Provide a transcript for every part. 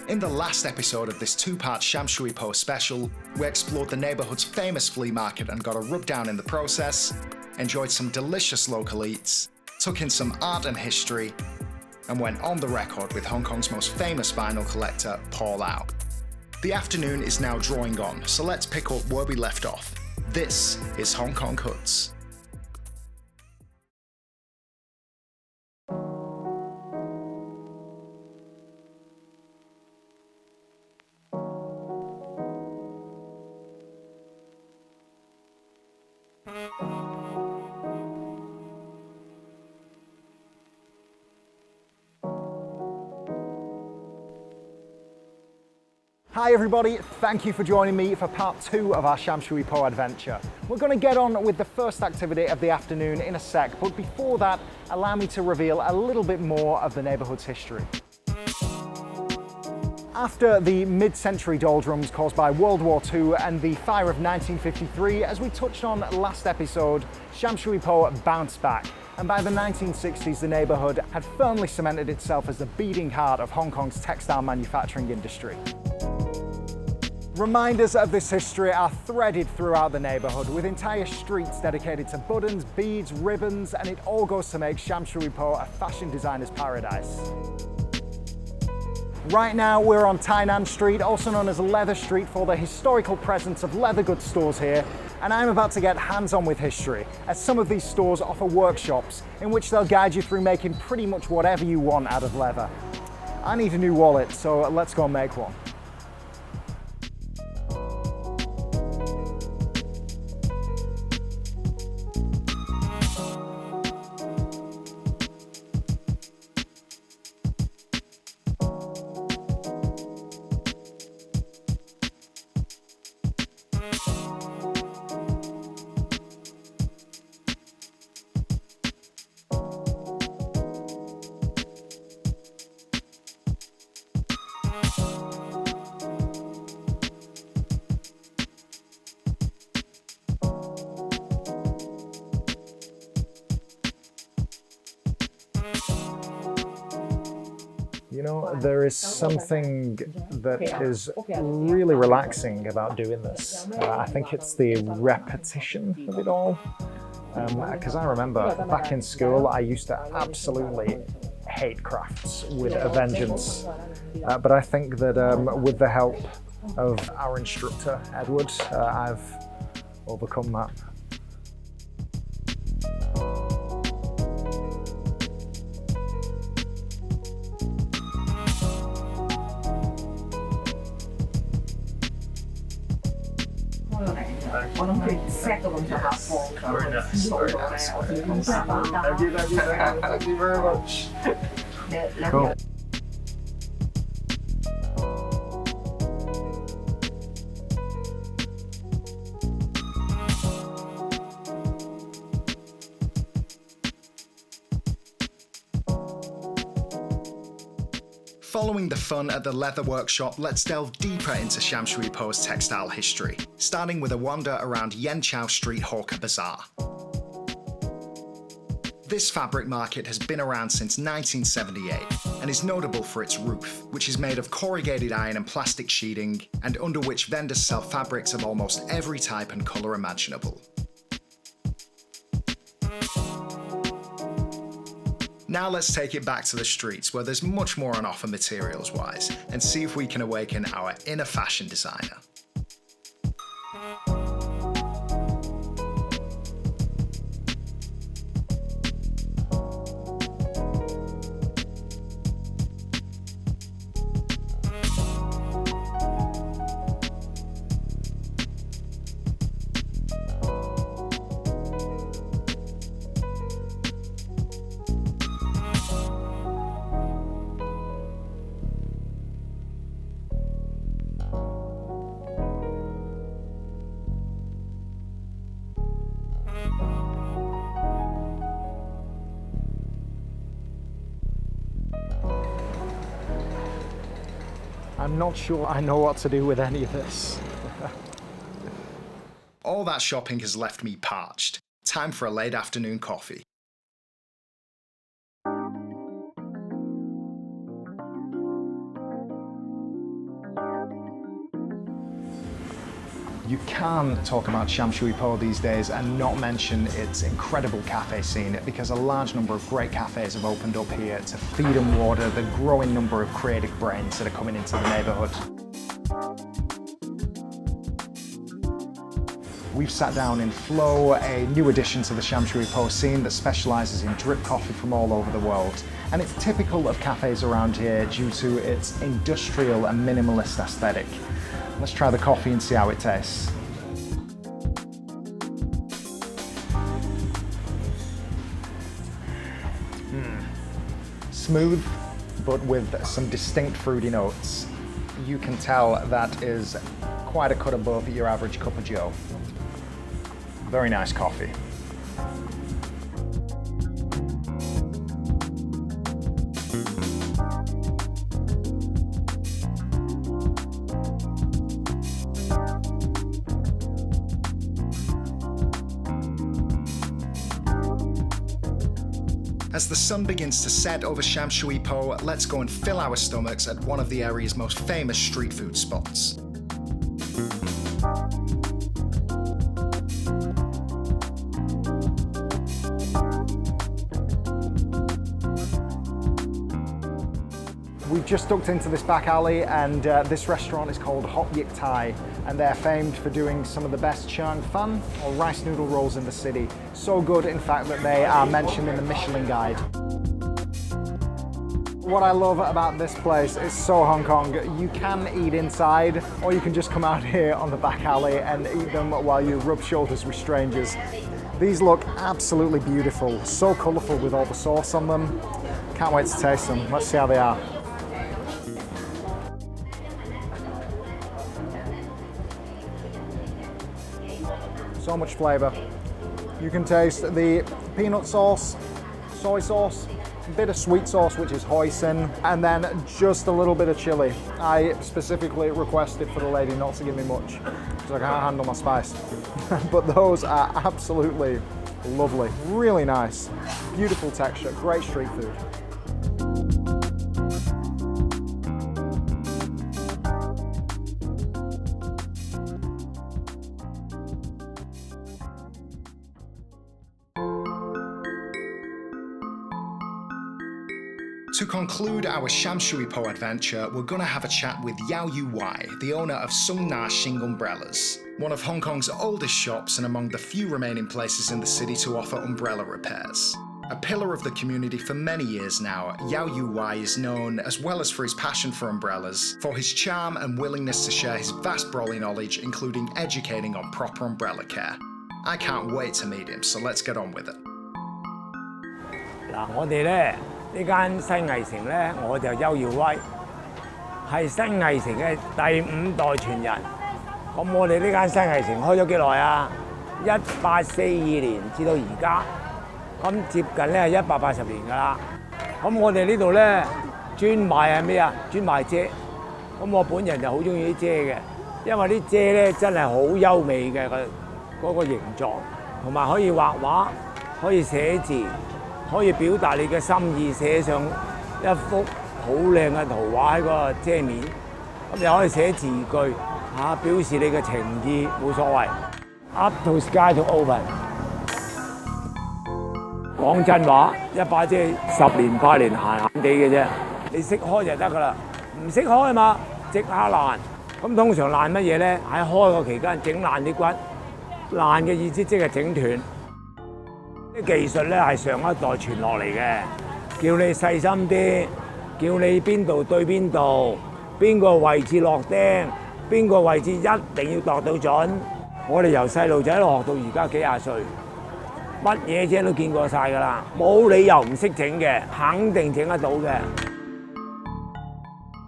In the last episode of this two-part Sham Shui Po special, we explored the neighbourhood's famous flea market and got a rub down in the process, enjoyed some delicious local eats, took in some art and history, and went on the record with Hong Kong's most famous vinyl collector, Paul Lau. The afternoon is now drawing on, so let's pick up where we left off. This is Hong Kong Hoods. Hi everybody, thank you for joining me for part 2 of our Sham Shui Po adventure. We're going to get on with the first activity of the afternoon in a sec, but before that, allow me to reveal a little bit more of the neighbourhood's history. After the mid-century doldrums caused by World War II and the fire of 1953, as we touched on last episode, Sham Shui Po bounced back. And by the 1960s, the neighbourhood had firmly cemented itself as the beating heart of Hong Kong's textile manufacturing industry. Reminders of this history are threaded throughout the neighbourhood, with entire streets dedicated to buttons, beads, ribbons, and it all goes to make Sham Shui Po a fashion designer's paradise. Right now we're on Tainan Street, also known as Leather Street, for the historical presence of leather goods stores here, and I'm about to get hands-on with history, as some of these stores offer workshops in which they'll guide you through making pretty much whatever you want out of leather. I need a new wallet, so let's go make one. You know, there is something that is really relaxing about doing this. I think it's the repetition of it all. Because I remember back in school, I used to absolutely hate crafts with a vengeance. But I think that with the help of our instructor, Edward, I've overcome that. Very nice. Thank you very much. Cool. Following the fun at the leather workshop, let's delve deeper into Sham Shui Po's textile history, starting with a wander around Yen Chow Street Hawker Bazaar. This fabric market has been around since 1978 and is notable for its roof, which is made of corrugated iron and plastic sheeting, and under which vendors sell fabrics of almost every type and colour imaginable. Now let's take it back to the streets, where there's much more on offer materials-wise, and see if we can awaken our inner fashion designer. I'm not sure I know what to do with any of this. All that shopping has left me parched. Time for a late afternoon coffee. You can't talk about Sham Shui Po these days and not mention its incredible cafe scene, because a large number of great cafes have opened up here to feed and water the growing number of creative brains that are coming into the neighbourhood. We've sat down in Flow, a new addition to the Sham Shui Po scene that specialises in drip coffee from all over the world. And it's typical of cafes around here due to its industrial and minimalist aesthetic. Let's try the coffee and see how it tastes. Smooth, but with some distinct fruity notes. You can tell that is quite a cut above your average cup of joe. Very nice coffee. As the sun begins to set over Sham Shui Po, let's go and fill our stomachs at one of the area's most famous street food spots. We've just ducked into this back alley, and this restaurant is called Hot Yik Thai, and they're famed for doing some of the best Chang Fan or rice noodle rolls in the city. So good, in fact, that they are mentioned in the Michelin Guide. What I love about this place is so Hong Kong. You can eat inside, or you can just come out here on the back alley and eat them while you rub shoulders with strangers. These look absolutely beautiful, so colourful with all the sauce on them. Can't wait to taste them. Let's see how they are. So much flavour. You can taste the peanut sauce, soy sauce, a bit of sweet sauce, which is hoisin, and then just a little bit of chilli. I specifically requested for the lady not to give me much because I can't handle my spice. But those are absolutely lovely, really nice, beautiful texture, great street food. To conclude our Sham Shui Po adventure, we're gonna have a chat with Yao Yu Wai, the owner of Sung Na Shing Umbrellas, one of Hong Kong's oldest shops and among the few remaining places in the city to offer umbrella repairs. A pillar of the community for many years now, Yao Yu Wai is known, as well as for his passion for umbrellas, for his charm and willingness to share his vast brolly knowledge, including educating on proper umbrella care. I can't wait to meet him, so let's get on with it. 呢間新藝城咧，我就邱耀威，係新藝城嘅第5代傳人。咁我哋呢間新藝城開咗幾耐啊？1842年至到而家，咁接近咧係180年㗎啦。咁我哋呢度咧專賣係咩啊？專賣遮。咁我本人就好中意啲遮嘅，因為啲遮咧真係好優美嘅嗰個形狀，同埋可以畫畫，可以寫字。 可以表達你嘅心意，寫上一幅好靚嘅圖畫喺個遮面，咁又可以寫字句表示你嘅情意，冇所謂。Up to sky to open。講真話，一把遮10年8年閒閒地嘅啫，你識開就得㗎啦。唔識開嘛，即刻爛。咁通常爛乜嘢咧？喺開個期間整爛啲骨，爛嘅意思即係整斷。 啲技術咧係上一代傳落嚟嘅，叫你細心啲，叫你邊度對邊度，邊個位置落釘，邊個位置一定要度到準。我哋由細路仔一路學到而家幾廿歲，乜嘢啫都見過晒㗎啦，冇理由唔識整嘅，肯定整得到嘅。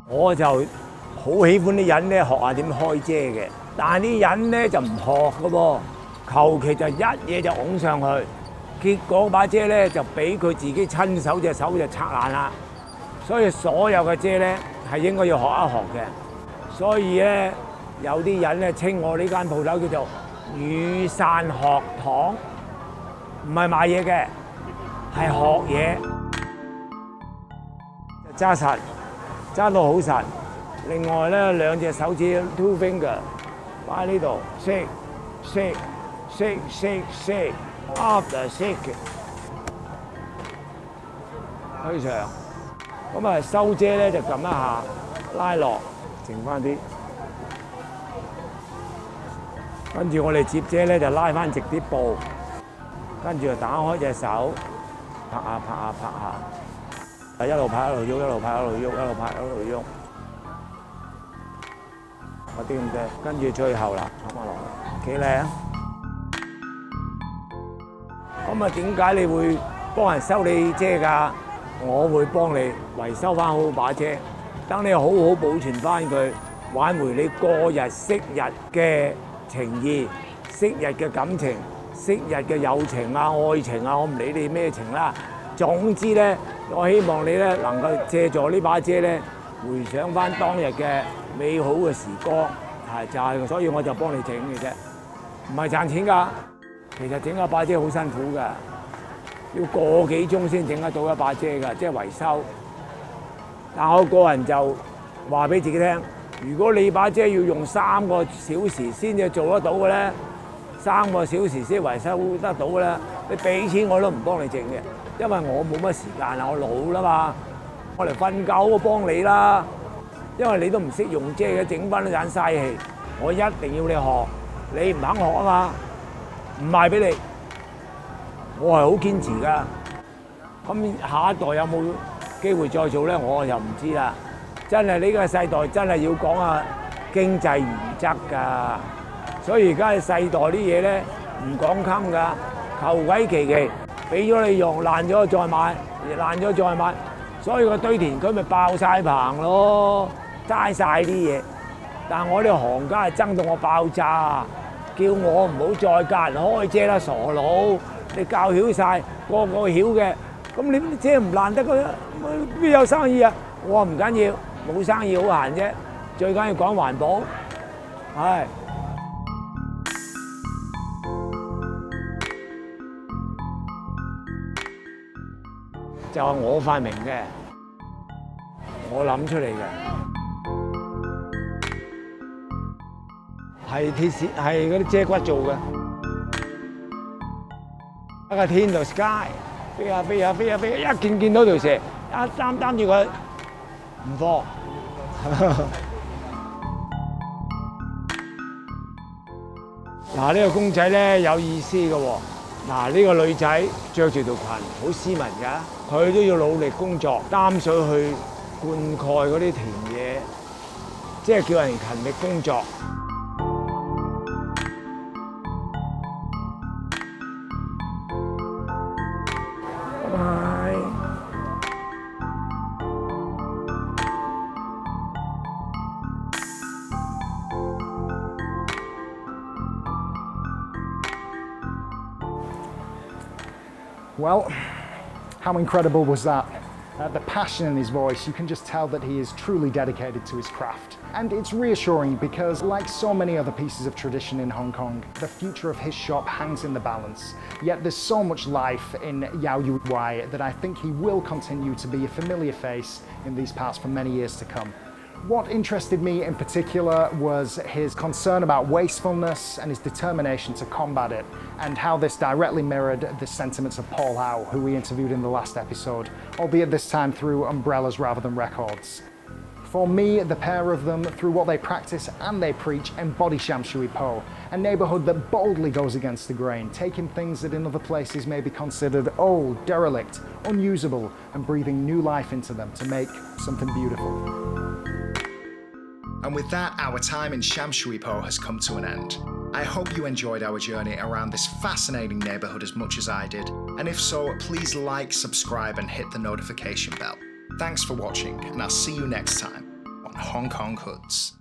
我就好喜歡啲人咧學下點開遮嘅，但係啲人咧就唔學㗎噃，求其就一嘢就拱上去。 結果把遮咧就俾佢自己親手隻手就拆爛啦，所以所有嘅遮咧係應該要學一學嘅。所以咧有啲人咧稱我呢間鋪頭叫做雨傘學堂，唔係賣嘢嘅，係學嘢。揸實，揸到好實。另外咧兩隻手指 two finger 擺喺呢度 shake shake shake shake shake after shake 推上，咁啊收遮咧就撳一下拉落，剩翻啲，跟住我哋接遮咧就拉翻直啲布，跟住就打開隻手，拍下拍下拍下，一路拍一路喐，一路拍一路喐，一路拍一路喐。嗰啲咁啫，跟住最後啦，攞翻落嚟，幾靚。咁啊，點解你會幫人修你遮㗎？我會幫你維修翻好把遮，等你好好保存翻佢，挽回你過日昔日嘅情義、昔日嘅感情、昔日嘅友情啊、愛情啊，我唔理你咩情啦。總之咧，我希望你咧能夠借助呢把遮咧，回想翻當日嘅美好嘅時光，係就係，所以我就幫你整嘅啫，唔係賺錢㗎。其實整一把遮好辛苦㗎，要個幾鐘先整得到一把遮㗎，即係維修。但我個人就話俾自己聽，如果你把遮要用3個小時先至做得到嘅咧，3個小時先維修得到嘅咧，你俾錢我都唔幫你整嘅，因為我冇乜時間啦，我老啦嘛，我嚟瞓覺我幫你啦，因為你都唔識用遮嘅，整翻都盞嘥氣，我一定要你學，你唔肯學啊嘛，唔賣俾你，我係好堅持㗎。咁下一代有冇機會再做咧？我就唔知啦。真係呢個世代真係要講下經濟原則㗎，所以而家嘅世代啲嘢咧唔講襟㗎，求鬼其其，俾咗你用爛咗再買，爛咗再買，所以個堆填區咪爆晒棚咯，嘥晒啲嘢。但係我哋行家係憎到我爆炸，叫我唔好再教人開遮啦，傻佬！你教曉晒，個個曉嘅，咁你遮唔爛得㗎？邊有生意啊？我話唔緊要，冇生意好閒啫，最緊要講環保，係。就係我發明嘅，我諗出嚟嘅，係鐵絲，係嗰啲遮骨做嘅。喺個天度 sky 飛下飛下飛下飛下，一見到條蛇，一擔住佢唔放。嗱，呢個公仔咧有意思嘅喎。嗱，呢個女仔着住條裙，好斯文㗎，佢都要努力工作，擔水去灌溉嗰啲田野，即係叫人勤力工作。拜拜。Well, how incredible was that? The passion in his voice, you can just tell that he is truly dedicated to his craft. And it's reassuring because, like so many other pieces of tradition in Hong Kong, the future of his shop hangs in the balance. Yet there's so much life in Yao Yu Wai that I think he will continue to be a familiar face in these parts for many years to come. What interested me in particular was his concern about wastefulness and his determination to combat it, and how this directly mirrored the sentiments of Paul Howe, who we interviewed in the last episode, albeit this time through umbrellas rather than records. For me, the pair of them, through what they practice and they preach, embody Sham Shui Po, a neighbourhood that boldly goes against the grain, taking things that in other places may be considered old, derelict, unusable, and breathing new life into them to make something beautiful. And with that, our time in Sham Shui Po has come to an end. I hope you enjoyed our journey around this fascinating neighbourhood as much as I did, and if so, please like, subscribe and hit the notification bell. Thanks for watching, and I'll see you next time on Hong Kong Hoods.